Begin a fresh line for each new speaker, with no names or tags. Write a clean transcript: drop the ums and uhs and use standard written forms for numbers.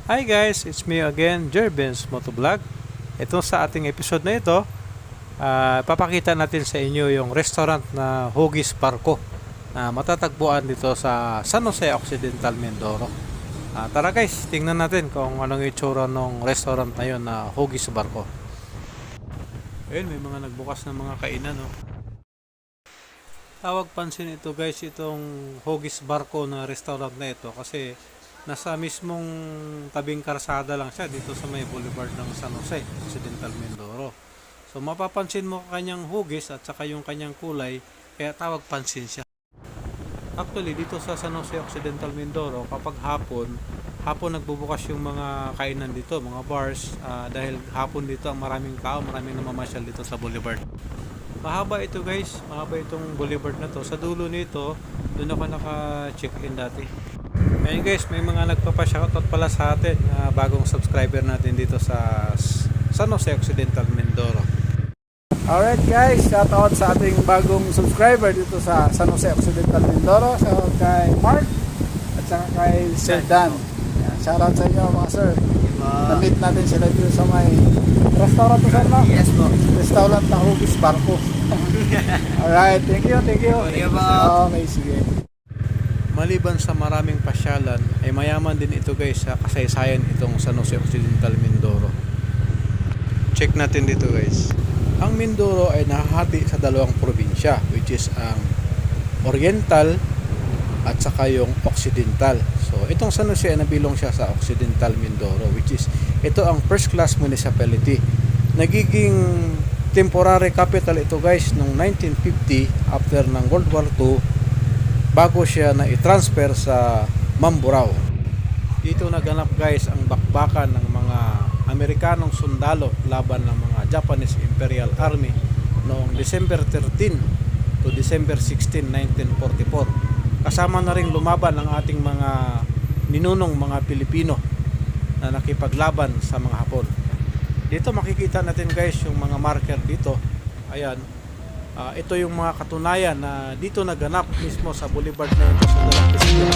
Hi guys, it's me again, Jerben's Motovlog. Ito sa ating episode na ito, papakita natin sa inyo yung restaurant na Huggies Barko na matatagpuan dito sa San Jose Occidental, Mindoro. Tara guys, tingnan natin kung anong itsura ng restaurant na yun na Huggies Barko. Ayun, may mga nagbukas ng mga kainan. No? Tawag pansin ito guys, itong Huggies Barko na restaurant na ito kasi nasa mismong tabing karsada lang siya dito sa may boulevard ng San Jose Occidental, Mindoro. So mapapansin mo kanyang hugis at saka yung kanyang kulay, kaya tawag pansin siya. Actually dito sa San Jose Occidental, Mindoro, kapag hapon nagbubukas yung mga kainan dito, mga bars, dahil hapon dito ang maraming tao, maraming namamasyal dito sa boulevard. Mahaba ito guys, mahaba itong boulevard na to. Sa dulo nito, doon ako naka-check-in dati. Ayun guys, may mga nagpapa-shoutout pala sa atin, bagong subscriber natin dito sa San Jose Occidental, Mindoro.
Alright guys, shoutout sa ating bagong subscriber dito sa San Jose Occidental, Mindoro. Shoutout kay Mark at saka kay Sir Dan. Shoutout sa inyo mga sir. Na-meet natin sila dito sa may restaurant to sir, no?
Yes po.
Restaurant na Huggies Barko. Alright, thank you. Okay, sige.
Maliban sa maraming pasyalan, ay mayaman din ito guys sa kasaysayan itong San Jose Occidental, Mindoro. Check natin dito guys. Ang Mindoro ay nahahati sa dalawang probinsya, which is ang Oriental at saka yung Occidental. So itong San Jose ay nabilong siya sa Occidental Mindoro, which is ito ang first class municipality. Nagiging temporary capital ito guys noong 1950 after ng World War II, bago siya na i-transfer sa Mamburao. Dito naganap guys ang bakbakan ng mga Amerikanong sundalo laban ng mga Japanese Imperial Army noong December 13 to December 16, 1944. Kasama na rin lumaban ang ating mga ninunong mga Pilipino na nakipaglaban sa mga Hapon. Dito makikita natin guys yung mga marker dito. Ayan. Ito yung mga katunayan na dito naganap mismo sa boulevard na ito sa Dalang Piscina.